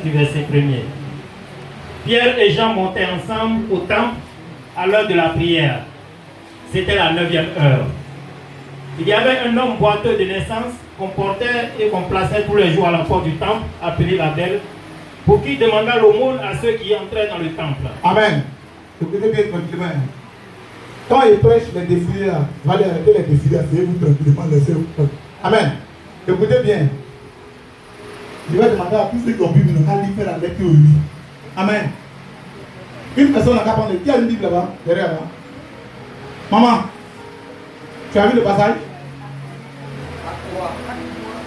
du verset 1er. Pierre et Jean montaient ensemble au temple à l'heure de la prière. C'était la 9e heure. Il y avait un homme boiteux de naissance qu'on portait et qu'on plaçait tous les jours à la porte du temple, appelé la Belle, pour qui demanda l'aumône à ceux qui entraient dans le temple. Amen. Écoutez bien tranquillement. Quand il prêche les défilés, va aller arrêter les défilés, asseyez-vous tranquillement, laissez-vous. Amen. Écoutez bien. Je vais demander à tous ceux qui ont Bible de faire la lecture au lit. Amen. Une personne n'a qu'à prendre. Qui a une Bible là-bas? Derrière là. Maman, tu as vu le passage?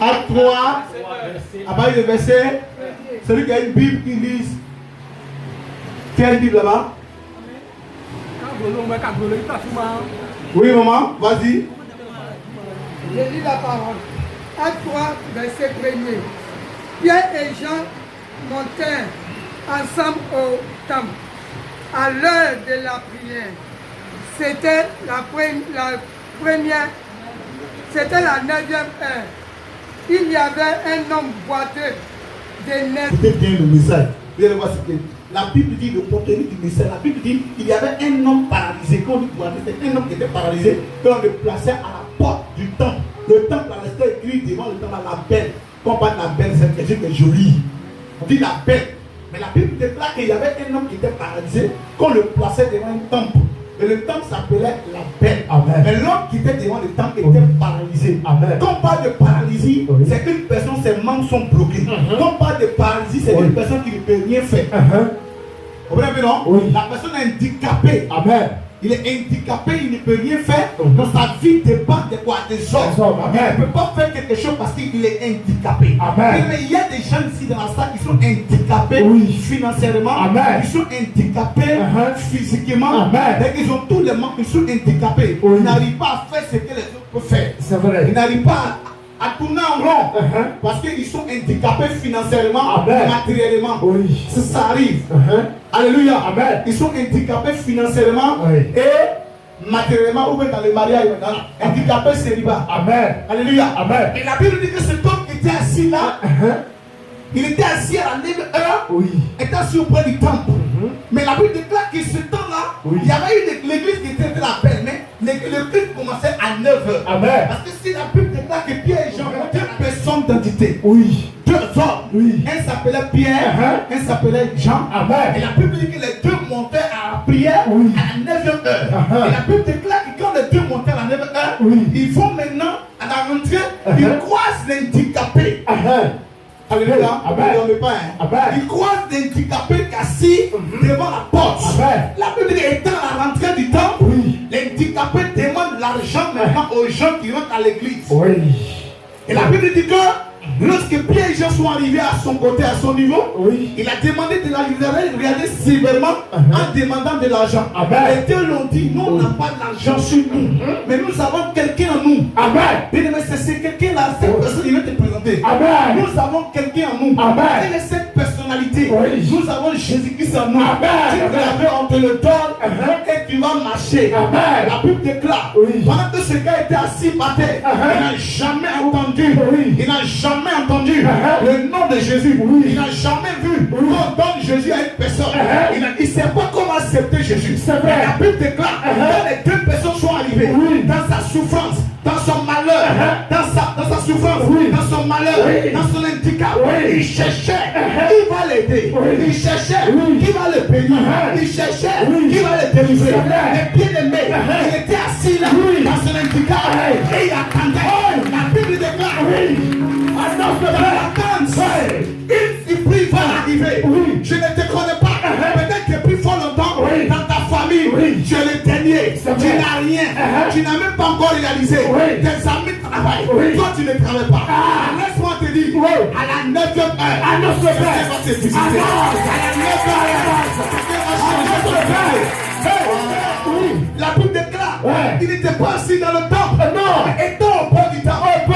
Acte 3. À partir du verset. Celui qui a une Bible qui lise. Qui a une Bible là-bas? Oui, maman, vas-y. Je lis la parole. Acte 3, verset 1er. Pierre et Jean montèrent ensemble au temple à l'heure de la prière. C'était la première, c'était la 9e heure. Il y avait un homme boiteux de naissance. Écoutez bien le message. Vous allez voir ce que la Bible dit, le contenu du message. La Bible dit qu'il y avait un homme paralysé. Quand on dit c'était un homme qui était paralysé, qu'on le plaçait à la porte du temple. Le temple, là, restait écrit devant le temple à la Belle. Quand on parle de la Belle, c'est quelque chose qui est joli. On dit la Belle. Mais la Bible déclare qu'il y avait un homme qui était paralysé, qu'on le plaçait devant un temple. Et le temple s'appelait la Belle. Amen. Mais l'homme qui était devant le temple était paralysé. Amen. Quand on parle de paralysie, c'est qu'une personne, ses membres sont bloqués. Quand on parle de paralysie, c'est une personne qui ne peut rien faire. Vous comprenez, non? La personne est handicapée. Amen. Il est handicapé, il ne peut rien faire. Donc sa vie dépend de quoi? Des hommes. Il ne peut pas faire quelque chose parce qu'il est handicapé. Amen. Mais il y a des gens ici dans la salle qui sont handicapés financièrement. Amen. Ils sont handicapés physiquement. Amen. Ils ont tous les membres, ils sont handicapés. Ils n'arrivent pas à faire ce que les autres peuvent faire. C'est vrai. Ils n'arrivent pas à tourner en rond parce qu'ils sont handicapés financièrement, matériellement. Ça arrive. Alléluia. Amen. Ils sont handicapés financièrement et matériellement ou même dans le mariage. Handicapés célibat. Amen. Alléluia. Amen. Et la Bible dit que cet homme qui était assis là, il était assis à la 9e heure, était assis auprès du temple. Mais la Bible déclare que ce temps-là, il y avait eu l'église qui était de la Belle, mais le culte commençait à 9h. Amen. Parce que si la Bible déclare que Pierre et Jean ont deux personnes d'identité, deux hommes, un s'appelait Pierre, un s'appelait Jean. Amen. Et la Bible dit que les deux montaient à la prière à la 9e heure. Et la Bible déclare que quand les deux montaient à la 9e heure, ils vont maintenant à la rentrée, ils croisent l'handicapé. Alléluia. Il croise des handicapés assis devant la porte. La Bible dit étant à la rentrée du temple, les handicapés demandent l'argent maintenant aux gens qui rentrent à l'église. Et la Bible dit que lorsque Pierre et Jean sont arrivés à son côté, à son niveau, il a demandé de la regarder sévèrement en demandant de l'argent. Et Dieu l'ont dit, nous on n'a pas d'argent sur nous, mais nous avons quelqu'un en nous. Bien aimé, c'est quelqu'un-là, cette personne, il va te présenter. Nous avons quelqu'un en nous. Quelle est cette personnalité? Nous avons Jésus-Christ en nous. Si vous l'avez, on te le donne et tu vas marcher. La Bible déclare, pendant que ce gars était assis par terre, il n'a jamais entendu, il n'a jamais entendu le nom de Jésus. Il n'a jamais vu qu'on donne Jésus à une personne. Il ne sait pas comment accepter Jésus. La Bible déclare que les deux personnes sont arrivées dans sa souffrance, dans son malheur, dans sa souffrance, dans son malheur, dans son handicap. Il cherchait qui va l'aider. Il cherchait qui va le bénir. Il cherchait qui va le délivrer. Mais bien aimé, il était assis là dans son handicap et il attendait. La Bible déclare il prie va arriver. Je ne te connais pas. Peut-être que plus fort longtemps dans ta famille, tu es le dernier. Tu n'as rien. Tu n'as même pas encore réalisé. Tes amis travaillent. Toi, tu ne travailles pas. Laisse-moi te dire, à la 9e heure, à la 9e heure, la Bible déclare, il n'était pas assis dans le temple. Mais étant au bord du temple, la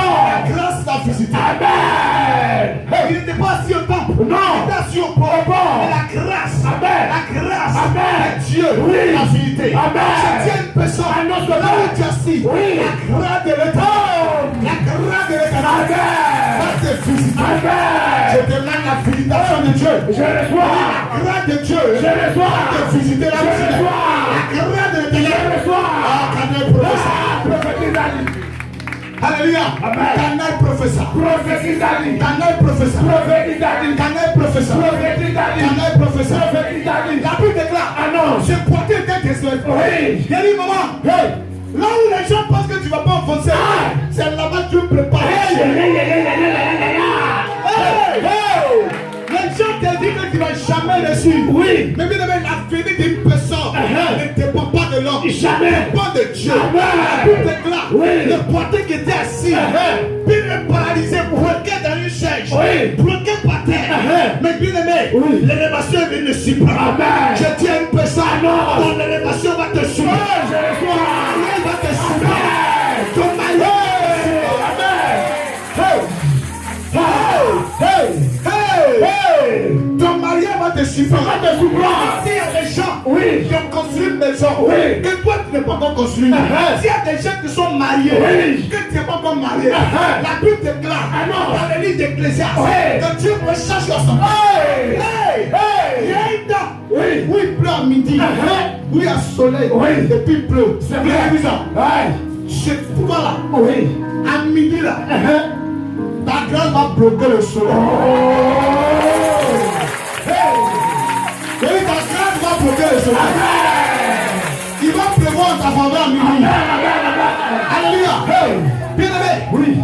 grâce l'a visité. Amen. Il n'était pas assis au temple. Il était assis au bord. Mais la grâce, de Dieu l'a visité. Je tiens une personne là où tu es assis. La grâce de l'État. La grâce de l'État va te visiter. Je demande la visitation de de Dieu. Je reçois. La grâce de Dieu. Je reçois. De visiter la Je vie. reçois. La grâce de l'éternel. Je reçois. Ah, Canal professeur. Prophétise à lui. Alléluia. Amen. Canal professeur. Prophétise à lui. Canal professeur. Prophétise à lui. Canal professeur. Prophétise à lui. Canal professeur. Prophétise à lui. La Bible déclare. Annonce. J'ai porté d'un testimony. Oui. Il a dit, maman, Hey. là où les gens pensent que tu ne vas pas avancer, c'est là-bas que Dieu prépare. Les gens te disent que tu ne vas jamais réussir. Oui. Mais bien aimé, l'avenir d'une personne ne dépend pas de l'homme. Jamais. Dépend de Dieu. Amen. La Bible déclare, Oui. le porteur qui était assis, puis le paralysé, bloqué dans une chaise, Oui. bloqué par terre. Mais bien aimé, Oui. l'élévation vient de suivre. Amen. Je dis à une personne, Non. ton élévation va te suivre. Je reçois. Elle va te suivre. Amen. Ton mariage. Ton mariage va te suivre. S'il y a des gens qui ont construit une maison, Oui. que toi tu n'es pas encore construit. S'il y a des gens qui sont mariés, Oui. que tu n'es pas encore marié, la Bible déclare dans le livre d'Ecclésiaste Oui. que Dieu recherche son sang. Il y a un temps où il pleut à midi, où il y a soleil, Oui. et puis il pleut. C'est Il y a vrai. vu ça. Chez toi là, Oui. à midi là, ta grâce va bloquer le soleil. Et ta grâce va bloquer le soleil. Il va pleuvoir en ta faveur à minuit. Alléluia. Bien aimé,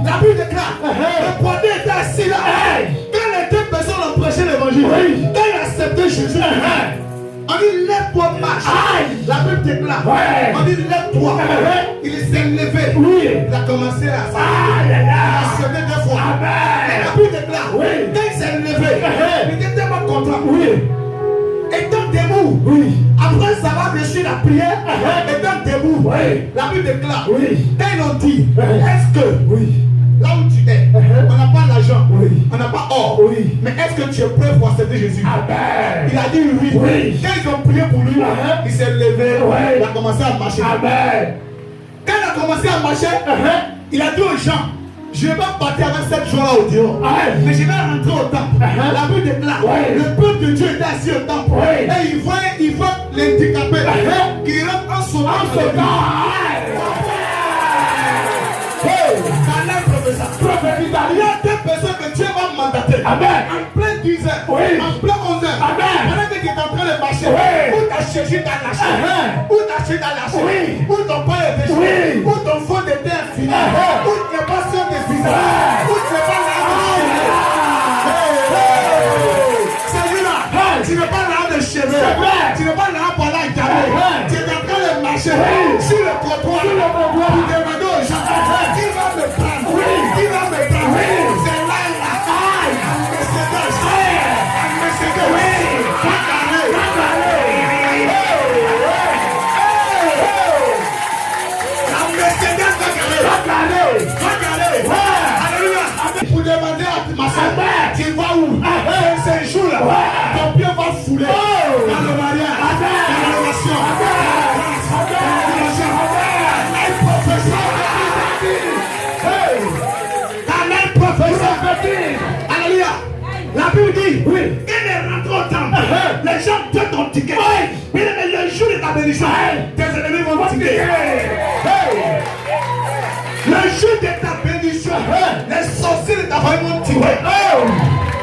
la Bible déclare, le porteur était assis là. Quand les deux personnes ont prêché l'évangile, quand il a accepté Jésus, on dit lève-toi, marche. La Bible déclare, on dit lève-toi. Il s'est levé. Il a commencé à s'arrêter. Il a accepté 2 fois. Et la Bible déclare, quand il s'est levé, il était tellement content. Étant debout, après avoir reçu la prière, étant debout, la Bible déclare, quand ils ont dit, est-ce que là où tu es, on n'a pas l'argent, on n'a pas or, mais est-ce que tu es prêt pour accepter Jésus? Amen. Il a dit oui. Quand ils ont prié pour lui, il s'est levé, il a commencé à marcher. Amen. Quand il a commencé à marcher, il a dit aux gens, je ne vais pas partir avec cette joie-là au dehors, mais je vais rentrer au temple. La Bible déclare, le peuple de Dieu était assis au temple, et il voit l'handicapé qui rentre en son Il y a 2 personnes que Dieu va mandater. En plein 10 heures, en plein 11 heures, pendant que tu es en train de marcher, où ta chérie t'a lâché, où ta chérie t'a lâché, où ton père est déchiré, où ton faux était infini, où tu n'es pas sûr de visage, où tu n'es pas là de cheveux. Tu n'es pas là de cheveux, tu n'es pas là pour aller à Gabé. Tu es en train de marcher sur le trottoir pour demander aux gens, qui va me prendre, qui va me prendre. C'est là, pour demander à ma soeur, tu vas où? C'est jour là, ton pied va fouler dans le mariage, dans la relation, dans la professeur. Alléluia. La Bible dit, il est rentré au temple, les gens te ton ticket. Mais le jour de ta bénédiction, tes ennemis vont ticket. Le jour de ta bénédiction, les sorciers de ta famille vont tirer.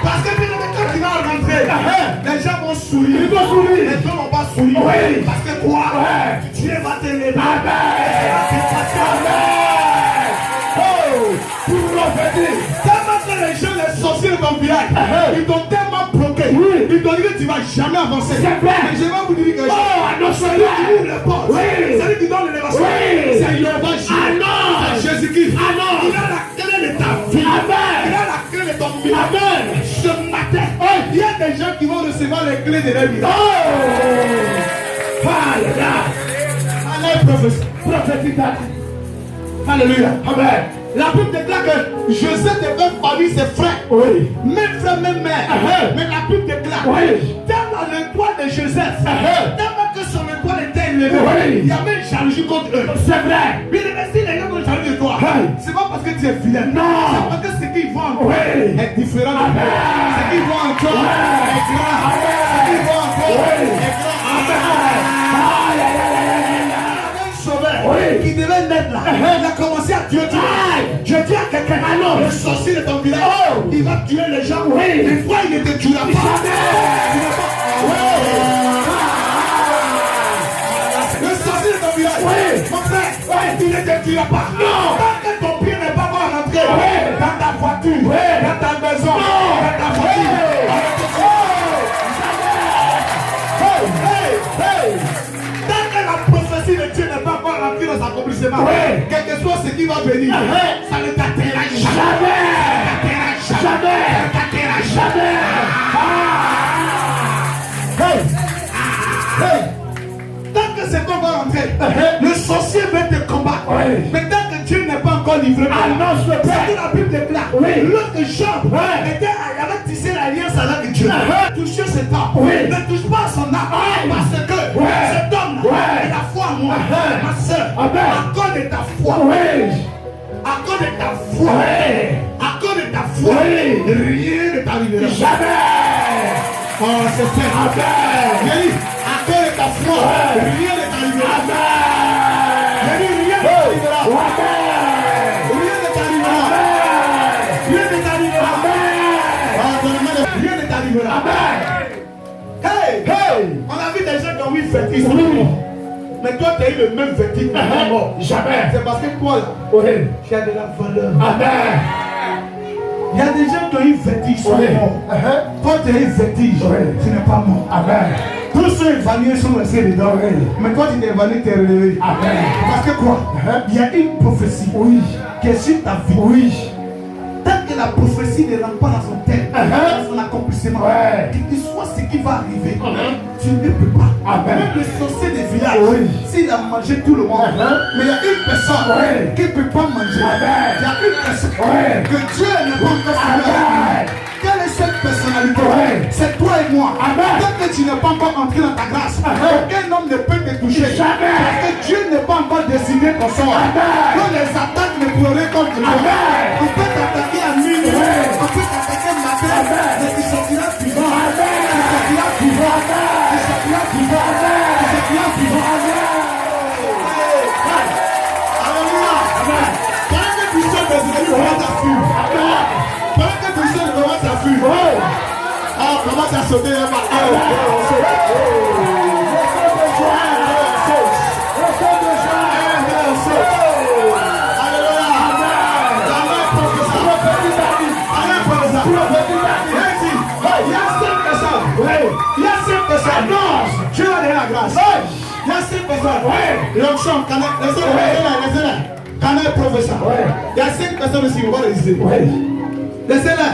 Parce que quand tu vas rentrer, les gens vont sourire. Les gens ne vont pas sourire. Parce que quoi? Dieu va te lever. Pour prophétiser. Tellement que les gens, les sorciers de ton village, ils t'ont tellement bloqué. Ils t'ont dit que tu ne vas jamais avancer. Mais je vais vous dire quelque chose. Celui qui ouvre les portes, celui qui donne l'élévation, c'est Jéhovah. C'est Jésus-Christ. Il a la clé de ta vie. Il a la clé de ton vie. Ce matin, il y a des gens qui vont recevoir les clés de leur vie. Alléluia. Amen. La Bible déclare que Joseph devait parmi ses frères. Même frère, même mère. Mais la Bible déclare dans l'étoile de Joseph, tellement que son étoile était élevée, il y avait une jalousie contre eux. C'est vrai. Bien aimé, si les gens ont jalousie de toi, c'est pas parce que tu es fidèle. Non. C'est parce que c'est qu'ils voient encore est différent de toi. Ce qu'ils voient encore est grand. Ce qu'ils voient encore est grand. Qui devait naître là, il a commencé à tuer. Je dis à quelqu'un, le sorcier de ton village, il va tuer les gens. Des fois, il ne te tuera pas. Le sorcier de ton village, mon frère, il ne te tuera pas. Tant que ton pied n'est pas mort rentré dans ta voiture, dans ta maison, dans ta voiture, tant que la prophétie de Dieu n'est pas encore rentrée dans son accomplissement, quel que soit ce qui va venir, ça ne t'atteindra jamais. Jamais. Tant que c'est qu'on va rentrer, le sorcier va te combattre. Mais tant que Dieu n'est pas encore livré, annonce le Père. C'est que la Bible déclare. L'autre Job avait tissé l'alliance avec Dieu. Toucher cet homme. Ne touche pas à son âme. Parce que cet homme a la foi en moi. Ma soeur, à cause de ta foi. À cause de ta foi. À cause de ta foi. Rien ne t'arrivera. Jamais. Oh, c'est fait. Amen. À cause de ta foi, rien ne t'arrivera. Rien ne t'arrivera. Rien ne t'arrivera. Rien ne t'arrivera. Rien ne t'arrivera. Hey! On a vu des gens qui ont eu vertige. Mais toi, tu as eu le même vertige. Jamais. C'est parce que toi, là, tu as de la valeur. Amen. Il y a des gens qui ont eu vertige sur les morts. Toi, tu as eu vertige. Tu n'es pas mort. Amen. Tous ceux évanouis sont restés dedans. Mais toi, tu t'es évanoui, tu es relevé. Amen. Parce que quoi? Il y a une prophétie qui est sur ta vie. Tant que la prophétie ne rentre pas dans son tête, dans son accomplissement, qu'il soit ce qui va arriver, tu ne peux pas. Même le sorcier des villages, s'il a mangé tout le monde, mais il y a une personne qui ne peut pas manger. Il y a une personne que Dieu ne peut pas faire. Quelle est cette personnalité? C'est toi et moi. Tant que tu n'es pas encore entré dans ta grâce, aucun homme ne peut te toucher. Parce que Dieu n'est pas encore décidé ton sort. Donc les attaques ne pourraient contre toi. On peut t'attaquer à minuit, on peut t'attaquer matin, mais tu sortiras vivant. Tu sortiras vivant. Tu sortiras vivant. Tu sortiras vivant. Alléluia. Pendant que tu sors des ennemis, commence à fuir. Pendant que tu sors, commence à fuir. Ah, commence à sauter là-bas. Il y a 5 personnes. Dieu a donné la grâce. Il y a 5 personnes. L'onction, canal professeur. Il y a 5 personnes ici, on va résister. Laissez-les.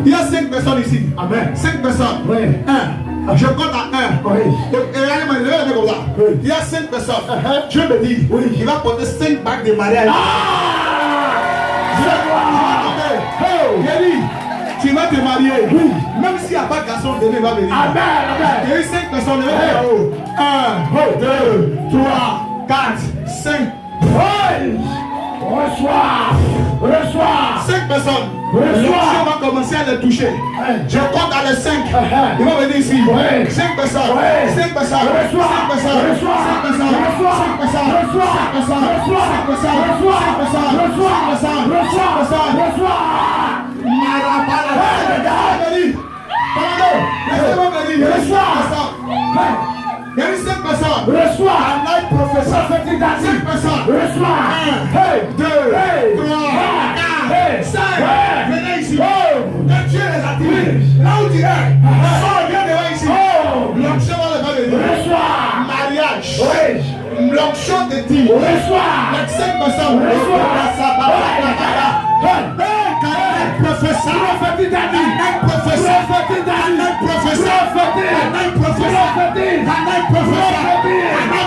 Il y a 5 personnes ici. Amen. 5 personnes. 1. Je compte à 1. Il y a 5 personnes. Dieu me dit, il va porter 5 bagues de mariage. Tu vas te marier. Même s'il n'y a pas de garçon, demain va venir. Il y a eu 5 personnes. 1, 2, 3, 4, 5. Reçois. 5 personnes. On va commencer à les toucher. Je compte à les 5. Ils vont venir ici. 5 personnes. 5 personnes. 5 personnes. 5 personnes. 5 personnes. Reçois. Un live professeur. 5 personnes. Reçois. 1, 2, 3, 4, 5. Venez ici. Que Dieu les attire. Là où tu es. Sors, viens devant ici. L'onction va le venir. Reçois. Mariage. L'onction de Dieu. Reçois. Les 5 personnes. Reçois.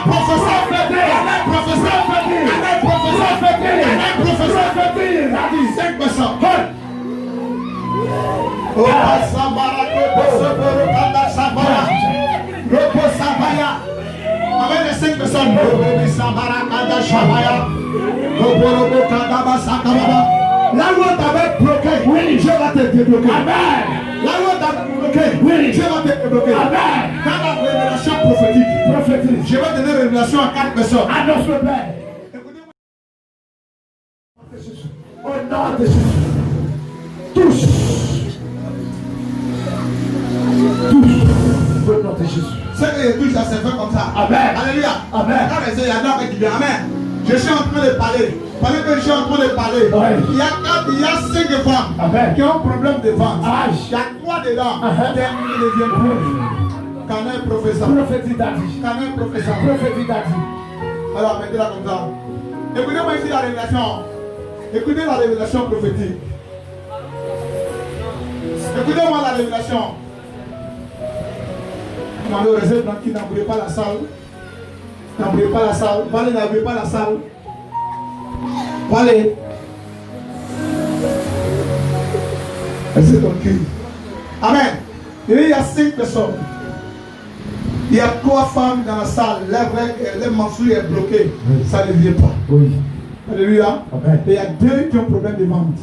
Professeur, là où on t'avait bloqué, te débloquer. Amen. Là où on t'a bloqué, Oui. Dieu va te débloquer. Amen. Dans la révélation prophétique, Prophétise. je vais donner révélation à 4 personnes. Annonce le Père. Écoutez-moi. Au nom de Jésus. Tous. Tous. Au nom de Jésus. Ce que touche, ça s'est fait comme ça. Amen. Alléluia. Amen. Quand les il y a d'autres qui disent Amen. Je suis en train de parler. Pendant que je suis en train de parler, Ouais. il y a 5 femmes Amen. qui ont un problème de ventre. Aïe. Il y a 3 dedans. Uh-huh. Qui ne viennent plus. Qu'en est un professeur. Prophétise daddy. Qu'en est un professeur. Prophétise daddy. Alors, mettez-la comme ça. Écoutez-moi ici la révélation. Écoutez la révélation prophétique. Écoutez-moi la révélation. Demandez au réserve tranquille, n'embrouillez pas la salle. N'embrouillez pas la salle. Allez, n'embrouillez pas la salle. Allez. Restez tranquille. Amen. Et il y a 5 personnes. Il y a 3 femmes dans la salle. Les mensonges est bloqué. Ça ne vient pas. Oui. Alléluia. Amen. Et il y a 2 qui ont problème de ventre.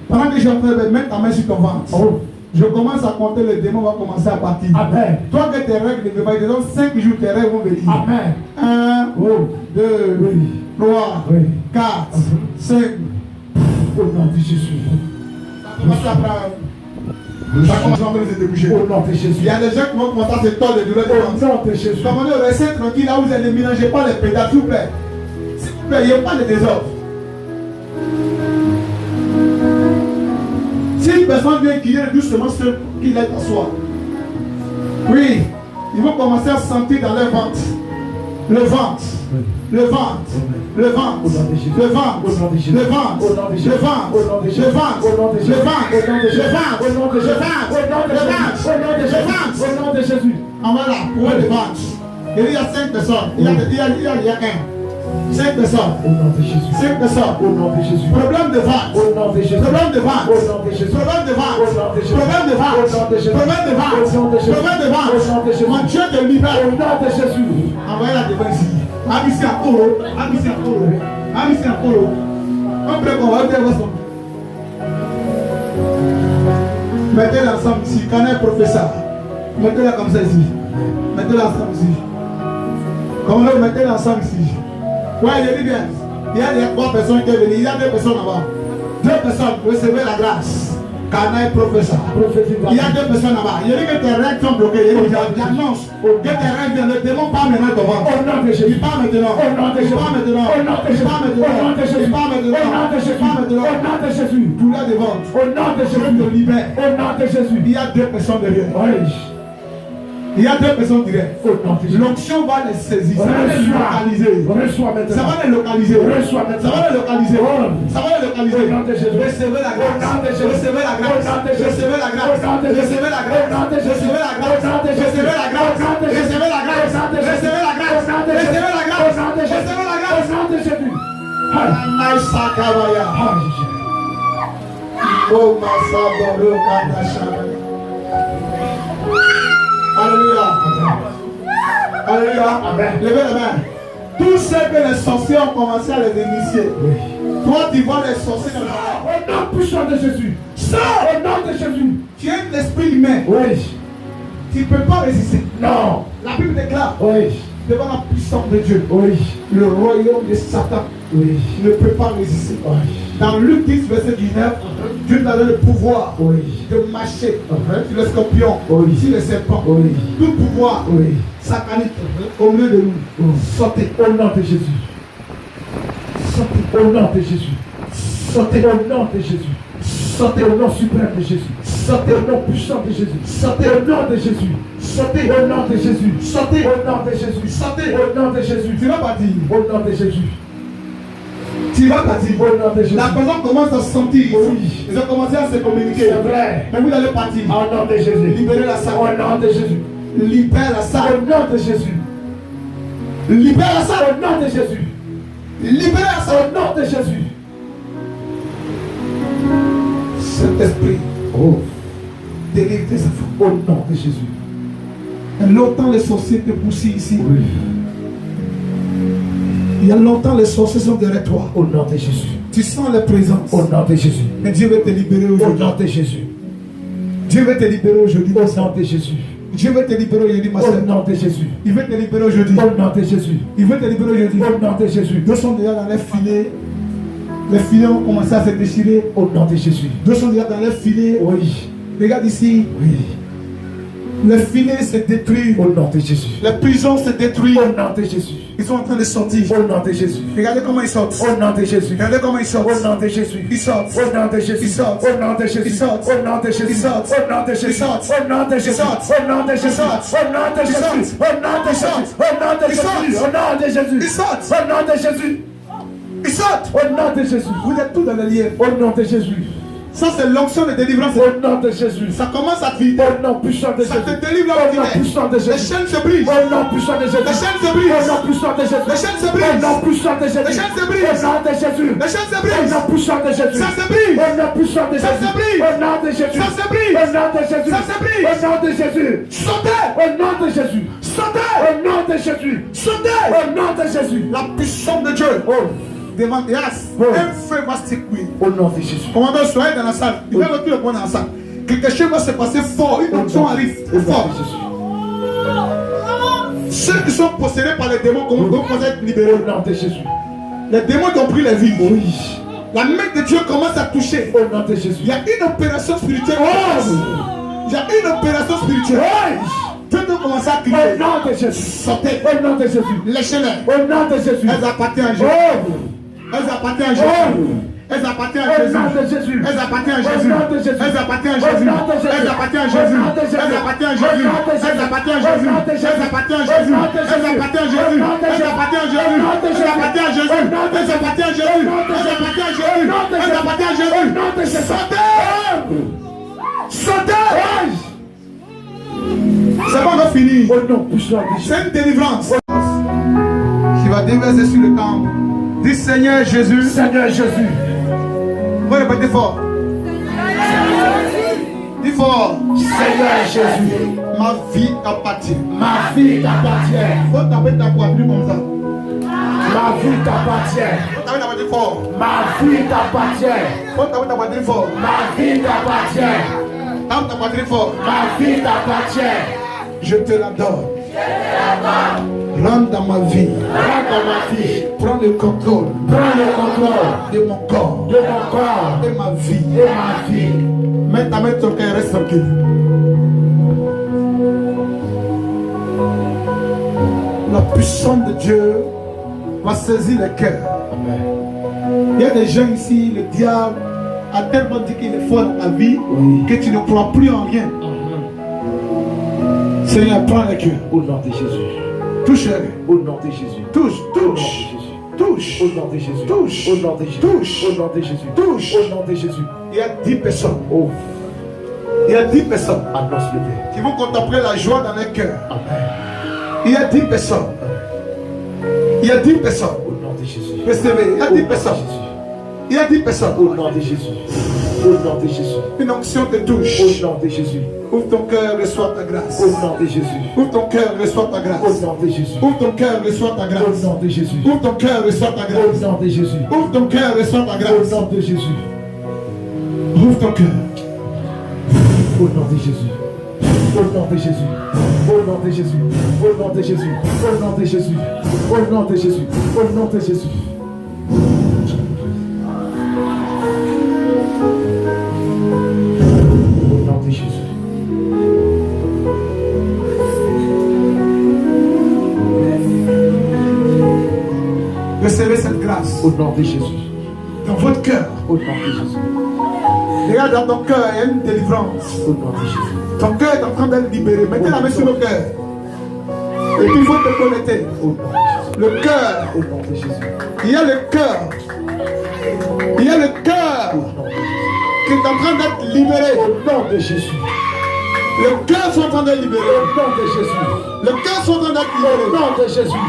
Pendant que je suis en train de mettre ta main sur ton ventre, Oh. je commence à compter, le démon va commencer à partir. Amen. Toi que tes règles ne viennent pas, dans 5 jours, tes règles vont venir. Amen. 1, Oh. 2, Oui. 3, Oui. 4, 5. Au nom de Jésus. Ça commence à prendre. Ça commence à se déboucher. Au nom de Jésus. Il y a des gens qui vont commencer à se tordre de douleur de Au ventre. nom de Jésus. Commandez, restez tranquille là où vous allez ne mélangez pas les pédales, s'il vous plaît. S'il vous plaît, il n'y a pas de désordre. Si une personne vient guider doucement ce qu'il est à soi, oui, ils vont commencer à sentir dans leur ventre. Le ventre. Le ventre. Le ventre. Le ventre. Le ventre. Le ventre. Le ventre. Le ventre. Le ventre. Le ventre. Le ventre. Au nom de Jésus. En voilà, pour le ventre. Et il y a 5 personnes. Il y a 1. 5 personnes. Au nom de Jésus. 5 personnes. Au nom de Jésus. Problème de ventre. Au nom de Jésus. Problème de ventre. Au nom de Jésus. Problème de ventre. Au nom de Jésus. Problème de ventre. Au nom de Jésus. Problème de ventre. Au nom de Jésus. Problème de Au nom de ventre. Jésus. Mon Dieu te libère. Au nom de Jésus. Envoyez la devant ici. Abissez à Koro. Abissez à Koro. Abissez à Koro. On peut qu'on va dire votre. Mettez-la ensemble ici. Quand un professeur. Mettez-la comme ça ici. Mettez-la ensemble ici. Comment vous mettez-la ensemble ici. Ouais, je dis bien. Il y a 3 personnes qui sont venues. Il y a 2 personnes là-bas. 2 personnes, recevez la grâce. Canaille professeur. Il y a 2 personnes là-bas. Il y a dit que tes règles sont bloquées. J'annonce que tes règles ne démon pas maintenant ton ventre. Au nom de Jésus. Il part maintenant. Au nom de Il Jésus. part maintenant. Au nom de Il Jésus. part maintenant. Au nom de Jésus. Il part maintenant. Au nom de Jésus. Il part maintenant. Au nom de Jésus. Douleur de ventre. Au nom de Je te Jésus. libère. Au nom de Jésus. Il y a 2 personnes derrière. Oui. Il y a 2 personnes derrière. Au nom de Jésus. L'onction va les saisir. Ça va les Reçois. localiser. Reçois maintenant. Ça va les localiser. Reçois Ça maintenant. va les localiser. Ça va les localiser. Au nom de Jésus. Recevez la grâce. Au nom de Jésus. Recevez la grâce. Au nom de Jésus. Recevez la grâce. Au nom de Jésus. Recevez la grâce. Au nom de Jésus. Recevez la grâce. Au nom de Jésus. Recevez la grâce. Au nom de Jésus. Recevez la grâce. Au nom de Jésus. Recevez la grâce. Au nom de Jésus. Recevez la grâce. Au nom de Jésus. Recevez la Au grâce. nom de Jésus. Aïe. Anaï Sakabaya. Oh Masaboro Kadashaba. Alléluia. Alléluia. Amen. Levez la main. Tous ceux que les sorciers ont commencé à les initier. Toi, tu vois les sorciers dans la Au nom puissant de Jésus. Sors. Au nom de Jésus. Tu es un esprit humain. Oui. Tu ne peux pas résister. Non. La Bible déclare Oui. devant la puissance de Dieu. Oui. Le royaume de Satan Oui. ne peut pas résister. Oui. Dans Luc 10, verset 19, Dieu t'a donné le pouvoir Oui. de marcher sur les scorpions, Oui. sur les serpents. Oui. Tout pouvoir Oui. satanique au milieu de nous. Sortez. Au nom de Jésus. Sortez. Au nom de Jésus. Sortez. Au nom de Jésus. Sortez. Au nom suprême de Jésus. Sortez. Au nom puissant de Jésus. Sortez. Au nom de Jésus. Sortez. Au nom de Jésus. Sortez. Au nom de Jésus. Sortez. Au nom de Jésus. Tu vas partir. Au nom de Jésus. Tu vas partir. Au nom de Jésus. La personne commence à sentir. Oui. Ils ont commencé à se communiquer. C'est vrai. Mais vous allez partir. Au nom de Jésus. Libérez la salle. Au nom de Jésus. Libère la salle. Au nom de Jésus. Libère la salle. Au nom de Jésus. Libère la salle. Au nom de Jésus. Saint-Esprit, Oh. délivre tes enfants. Au nom de Jésus. Il y a longtemps les sorciers te poussent ici. Oui. Il y a longtemps les sorciers sont derrière toi. Au nom de Jésus. Tu sens la présence. Au nom de Jésus. Mais Dieu veut te libérer Au aujourd'hui. nom de Jésus. Dieu veut te libérer aujourd'hui. Au nom de Jésus. Dieu veut te libérer aujourd'hui, ma Au soeur. nom de Jésus. Il veut te libérer aujourd'hui. Au nom de Jésus. Il veut te libérer aujourd'hui. Au nom de Jésus. Deux sont déjà dans les filets. Les filets ont commencé à se déchirer. Au nom de Jésus. Deux sont déjà dans les filets. Oui. Regarde ici. Oui. Les filets se détruisent. Au nom de Jésus. Les prisons se détruisent. Au nom de Jésus. Ils sont en train de sortir. Au nom de Jésus. Regardez comment ils sortent. Au nom de Jésus. Regardez comment ils sortent. Au nom de Jésus. Ils sortent. Au nom de Jésus. Ils sortent. Au nom de Jésus. Ils sortent. Au nom de Jésus. Ils sortent. Au nom de Jésus. Ils sortent. Au nom de Jésus. Ils sortent. Au nom de Jésus. Ils sortent. Au nom de Ils Jésus. sortent. Au nom de Ils Jésus. sortent. Au nom de Ils Jésus. sortent. Au nom de Jésus. Ils sortent. Au nom de Jésus. Ils sortent. Au nom de Jésus. Vous êtes tous dans le lien. Au nom de Jésus. Ça, c'est l'onction de délivrance. Au nom de Jésus. Ça commence à filer. Au nom puissant de Ça Jésus. te délivre Au là nom où tu puissant de es. Les Jésus. chaînes se brisent. Au nom puissant de Jésus. Les chaînes se Au brisent. nom puissant de Jésus. Les chaînes se Au brisent. nom puissant de Jésus. Les chaînes se Au brisent. nom de Jésus. Les chaînes se Au brisent. nom puissant de Jésus. Ça se brise. Au nom puissant de Ça Jésus. se brise. Au nom de Jésus. Ça se brise. Au nom de Jésus. Ça se brise. Au nom de Jésus. Sautez. Au nom de Jésus. Sautez. Au nom de Jésus. Sautez. Au nom de Jésus. La puissance de Dieu. Oh. Demande. Yes. Oh. Un feu va s'écouler. Au nom de Jésus. Commandant, soyez dans la salle. Il va retourner le point dans la salle. Quelque chose va se passer fort. Une onction arrive. Au nom Fort. de Jésus. Ceux qui sont possédés par les démons commencent à être libérés. Au nom de Jésus. Les démons qui ont pris les vies. Oui. La main de Dieu commence à toucher. Au nom de Jésus. Il y a une opération spirituelle. Il y a une opération spirituelle. Dieu doit commencer à Au crier. nom de Jésus. Sortez. Au nom de Jésus. Lâchez-les. Au nom de Jésus. Elles appartiennent à Jésus. Oh. Elles appartiennent à Jésus. Elles appartiennent à Au Jésus. nom de Jésus. Elles appartiennent à Au Jésus. nom de Jésus. Elles appartiennent à Au Jésus. nom de Jésus. Elles appartiennent à Au Jésus. nom de Jésus. Elles appartiennent à Au Jésus. nom de Jésus. Elles appartiennent à Au Jésus. nom de Jésus. Elles appartiennent à Au Jésus. nom de Elles Jésus. appartiennent à Au Jésus. nom de Elles Jésus. appartiennent à Jésus. Au nom de Elles Jésus. appartiennent à Jésus. Au nom de Elles Jésus. appartiennent à Jésus. Au nom de Elles Jésus. appartiennent à Au Jésus. nom de Elles Jésus. appartiennent à Au Jésus. nom de Jésus. Sortez. Sortez. C'est pas encore fini. Au nom puissant de Jésus. C'est une délivrance qui va déverser sur le camp. Dis Seigneur Jésus. Seigneur Jésus. Vous répétez fort. Dis fort. Seigneur Jésus. Ma vie t'appartient. Ma vie t'appartient. Faut taper ta poitrine comme ça. Ma vie t'appartient. Faut taper ta poitrine fort. Ma vie t'appartient. Faut taper ta poitrine fort. Ma vie t'appartient. Tape ta poitrine fort. Ma vie t'appartient. Je te l'adore. Rentre dans ma vie. Rentre dans ma vie. Prends le contrôle Prends le contrôle de mon corps de mon corps et ma vie. et ma vie. Mets ta main sur ton cœur, reste tranquille. La puissance de Dieu va saisir les cœurs. Il y a des gens ici, le diable a tellement dit qu'il est fort dans ta vie que tu ne crois plus en rien. Seigneur, prends les cœurs. Au nom de Jésus. Touche-les. Au nom de Jésus. Touche, Au nom de touche, Jésus. touche. Au nom de Jésus. Touche. Au nom de Jésus. Touche. Au nom de Jésus. Touche. Au nom de Jésus. Il y a 10 personnes. Oh, Il y a 10 personnes annonce-le Père. qui vont contempler la joie dans leur cœur. Amen. Il y a 10 personnes. Il y a 10 personnes. Au nom de Jésus. Persévérez. Il y a Au 10 nom de personnes. Jésus. Il y a 10 personnes. Au nom de Jésus. Au nom de Jésus. Une onction te touche. Au nom de Jésus. Ouvre ton cœur, reçois ta grâce. Au nom de Jésus. Ouvre ton cœur, reçois ta grâce. Au nom de Jésus. Ouvre ton cœur, reçois ta Au grâce. nom de Jésus. Ouvre ton cœur, reçois ta Au grâce. nom de Jésus. Ouvre ton cœur, reçois ta Au grâce. nom de Jésus. Ouvre ton cœur. Au nom de Jésus. Au nom de Jésus. Au nom de Jésus. Au nom de Jésus. Au nom de Jésus. Au nom de Jésus. Au nom de Jésus. Au nom de Jésus. Recevez cette grâce Au nom de Jésus. dans votre cœur. Au nom de Jésus. Regarde dans ton cœur, il y a une délivrance. Au nom de Jésus. Ton cœur est en train d'être libéré. Mettez la main sur le cœur. Et puis il faut te connecter. Au nom de Jésus. Le cœur. Au nom de Jésus. Il y a le cœur. Il y a le cœur Au nom de Jésus. qui est en train d'être libéré. Au nom de Jésus. Le cœur sont en train d'être libéré. Au nom de Jésus. Le cœur sont en train d'être Au libéré. nom de Jésus.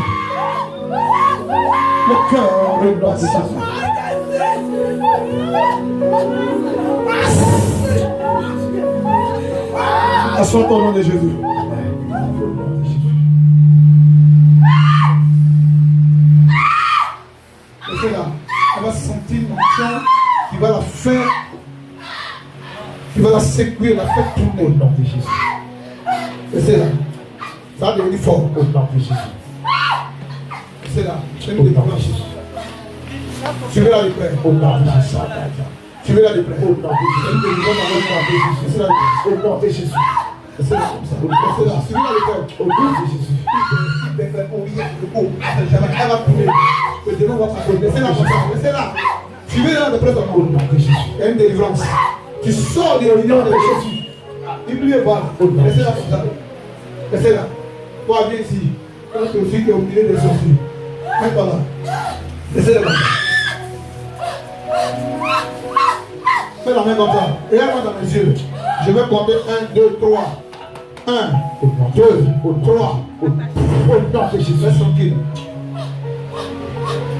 Le cœur. Au nom de Jésus. Assois-toi au nom de Jésus. Restez là. Elle va sentir une onction qui va la faire qui va la secouer, la faire tourner. Au nom de Jésus. Laissez là. Ça va devenir fort. Au nom de Jésus. Laissez là. Au nom de Jésus. Suivez-la de près. Au nom de Jésus. Suivez-la de près. Au nom de Jésus. Au nom de Jésus. Laissez là comme ça. Laissez là. Suivez-la de près. Au nom de Jésus. Elle va tourner. Le démon va s'accorder. Laissez-la comme ça. Laissez-la. Suivez-la de près seulement. Au nom de Jésus. Il y a une délivrance. Tu sors des réunions de Jésus. Il lui est voilà. Laissez-la comme ça. Laissez-la. Toi, viens ici. Toi aussi, tu es au milieu des sorciers. Viens par là. Laissez-la comme ça. Fais la main comme ça. Regarde-moi dans mes yeux. Je vais compter 1, 2, 3. 1, 2, 3. Au nom de Jésus. Reste tranquille.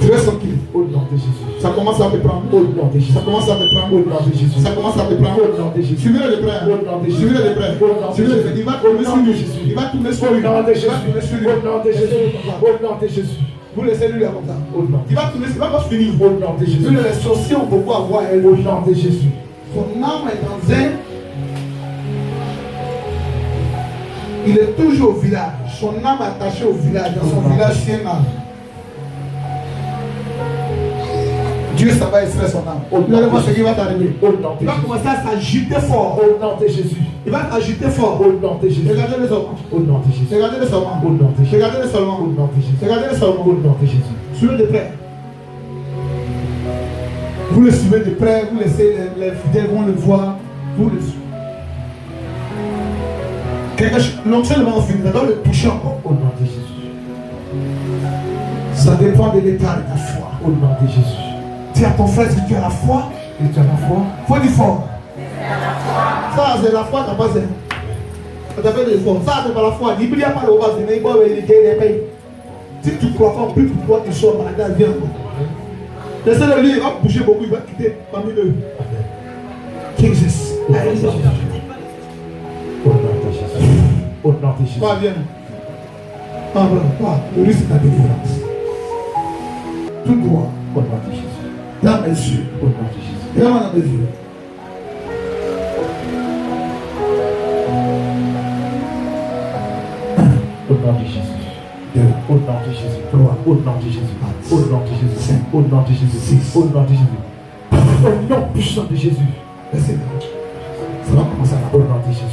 Tu restes tranquille. Au nom de Jésus. Ça commence à te prendre. Au nom de Jésus. Ça commence à te prendre. Au nom de Jésus. Ça commence à te prendre. Au nom de Jésus. Suivez-le de près. Au nom de Jésus. Suivez-le de près. Au nom de Suivez-le de près. Jésus. Il va tourner sur lui. Jésus. Il va tourner sur Au lui. nom de Il va tourner sur Jésus. lui. Au nom de Jésus. Au nom de Jésus. Vous laissez lui là comme ça. Au nom. Il va tourner. Il va pas finir. Au nom de Jésus. Les sorciers ont beaucoup à voir. Au nom de Jésus. Son âme est dans un. Il est toujours au village. Son âme est attachée au village. Dans son village, c'est un âme. Dieu, ça va extraire son âme. Vous allez voir ce qui va t'arriver. Au nom de Il va Jésus. commencer à s'agiter fort. Au nom de Jésus. Il va s'agiter fort. Au nom de Jésus. Regardez les hommes. Au nom de Jésus. Regardez-les seulement. Au nom de Jésus. Regardez-les seulement. Au nom de Jésus. Regardez-les seulement. Au nom de Jésus. Suivez de près. Vous le suivez de près. Vous laissez les fidèles vont le voir. Vous le suivez. L'onction ne va en finir. Ça doit le toucher encore. Au nom de Jésus. Ça dépend de l'état de ta foi. Au nom de Jésus. Dis à ton frère si tu as la foi. Et tu as la foi. Faut dire fort. Ça, c'est la foi qui n'a pas ça. Ça t'appelle le fort. Ça, c'est pas la foi. Il n'y a pas de base. Il faut les pays. Si tu ne crois pas, plus pour toi, tu sors malade, viens. Laissez-le lui, il va bouger beaucoup, il va quitter parmi eux. Jesus. Au nom de Jésus. Au nom de Jésus. Va, viens. Ah, voilà. Le risque de la délivrance. Tout droit. Au nom de Jésus. Dans mes yeux. Au nom de Jésus. Regarde-moi dans mes yeux. Au nom de Jésus. Au nom de Jésus. Au nom de Jésus. Au nom de Jésus. Au nom de Jésus. Au nom de Jésus. Au nom puissant de Jésus. Laissez-le. Ça va commencer à Au nom de Jésus.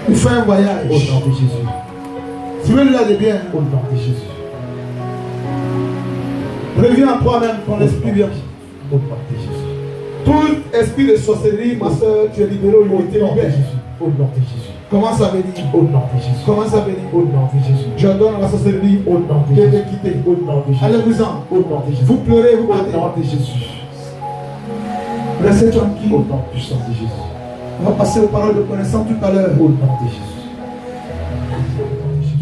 il fait un voyage. Au nom de Jésus. Suivez-le là de bien. Au nom de Jésus. Reviens en toi-même, ton esprit vient. Au nom de Jésus. Tout esprit de sorcellerie, ma soeur, tu es libéré Au aujourd'hui. nom de Jésus. Au nom de Jésus. Commence à venir. Au nom de Jésus. Commence à venir. Au nom de Jésus. J'ordonne à la sorcellerie Au nom de de Jésus. te quitter. Au nom de Jésus. Allez-vous-en. Au nom de Jésus. Vous pleurez, vous Au battez. nom de Jésus. Restez tranquille. Au nom puissant de Jésus. On va passer aux paroles de connaissance tout à l'heure. Au nom de Jésus. Au nom de Jésus.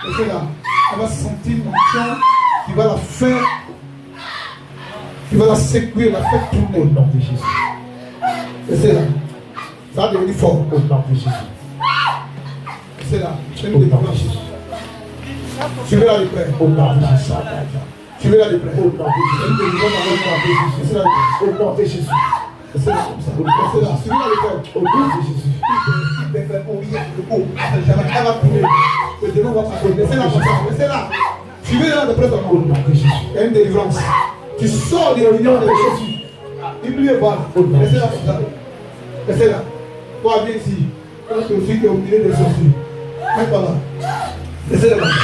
Restez là. Elle va sentir une onction qui va la faire, qui va la secouer, la faire Au tourner. nom de Jésus. Restez là. Ça va devenir fort. Au nom de Jésus. Restez là. C'est Au une nom de délivrance. Jésus. Suivez-la de près. Au nom de Jésus. Suivez-la de près. Au nom de Jésus. Une délivrance dans votre nom. Restez là de près. Au nom de Jésus. Restez là comme ça. Restez là. Suivez-la de près. Au nom de Jésus. Elle va tourner. Le démon va s'accorder. Restez là comme ça. Restez là. Suivez-la de près Au seulement. nom de Jésus. Il y a une délivrance. Tu sors des réunions de Jésus. Il lui est voilà. Restez là comme ça. Restez là. Toi, viens ici. Toi aussi, tu es au milieu des sorciers. Viens par là. Restez là comme ça.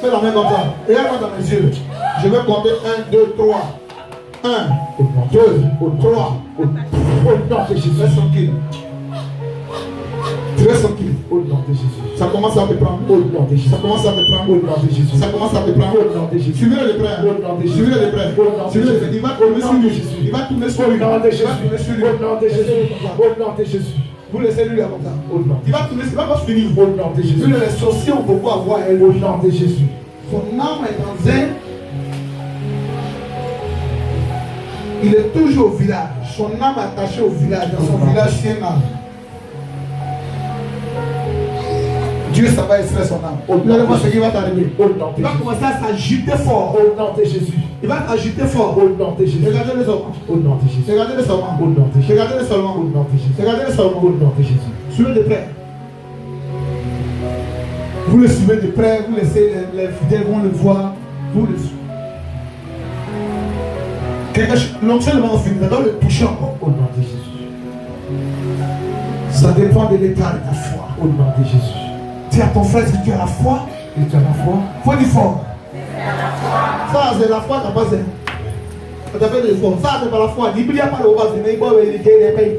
Fais la main comme ça. Regarde-moi dans mes yeux. Je vais compter 1, 2, 3. 1, 2, 3. Au nom de Jésus. Reste tranquille. Tu restes tranquille. Au nom de Jésus. Ça commence à te prendre. Au nom de Jésus. Ça commence à te prendre. Au nom de Jésus. Ça commence à te prendre. Au nom de Jésus. Suivez-le de près. Au nom de Jésus. Suivez-le de près. Au nom de Suivez-le de Jésus. près. Il va tourner sur Au nom de lui. Jésus. Il va tourner sur Au lui. nom de Il va Jésus. tourner sur lui. Au nom de Jésus. Au nom de Jésus. Vous laissez lui là comme ça. Au nom. Il va tourner. Il va pas finir. Au nom de Jésus. Les sorciers ont beaucoup à voir. Au nom de Jésus. Son âme est dans un. Il est toujours au village. Son âme est attachée au village. Dans son village, c'est un âme. Dieu, ça va extraire son âme. Vous allez voir ce qui va t'arriver. Il va commencer à s'agiter fort. Au nom de Jésus. Il va s'agiter fort. Au nom de Jésus. Regardez-le seulement. Au nom de Jésus. Regardez-le seulement. Au nom de Jésus. Regardez-le seulement. Au nom de Jésus. Regardez-le seulement. Au nom de Jésus. Suivez de près. Vous le suivez de près, vous laissez les fidèles vont le voir. Vous le suivez. L'onction va en finir, on doit le toucher encore. Au nom de Jésus. Ça dépend de l'état de ta foi. Au nom de Jésus. Dis à ton frère si tu as la foi. Et tu as la foi. Faut dire fort. Ça, c'est la foi qui n'a pas zéro. Ça t'appelle des efforts. Ça, c'est pas la foi. Il n'y a pas de base. Mais il va les pays.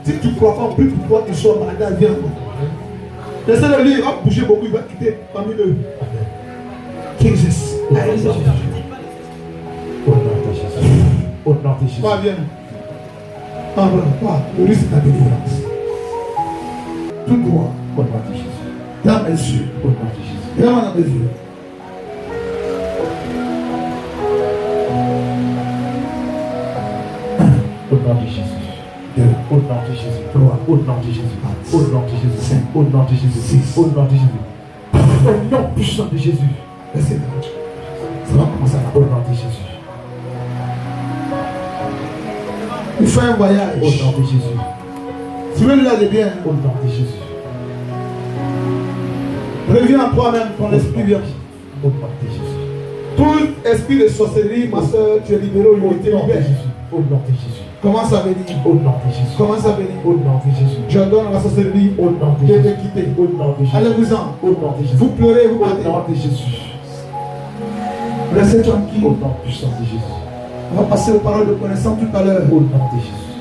Si tu ne crois pas, plus pour toi, tu sois malade, viens encore. Laissez-le lui, il va bouger beaucoup, il va quitter parmi eux. Jesus. Au nom de Jésus. Au nom de Jésus. Va, viens. Ah, voilà. Le risque de ta délivrance. Tout droit. Au nom de Jésus. Dans mes yeux. Au nom de Jésus. Regarde-moi dans mes yeux. Au nom de Jésus. Au nom de Jésus. Au nom de Jésus. Au nom de Jésus. Au nom de Jésus. Au nom de Jésus. Au nom puissant de Jésus. Laissez-le. Ça va commencer à Au nom de Jésus. il fait un voyage. Au nom de Jésus. Suivez-le là de bien. Au nom de Jésus. Reviens en toi-même, ton esprit vient. Au nom de Jésus. Tout esprit de sorcellerie, ma soeur, tu es libéré Au aujourd'hui. nom de Jésus. Au nom de Jésus. Commence à venir. Au nom de Jésus. Commence à venir. Au nom de Jésus. J'ordonne à la sorcellerie Au nom de de Jésus. te quitter. Au nom de Jésus. Allez-vous-en. Au nom de Jésus. Vous pleurez, vous Au partez. nom de Jésus. Restez tranquille. Au nom puissant de Jésus. On va passer aux paroles de connaissance tout à l'heure. Au nom de Jésus.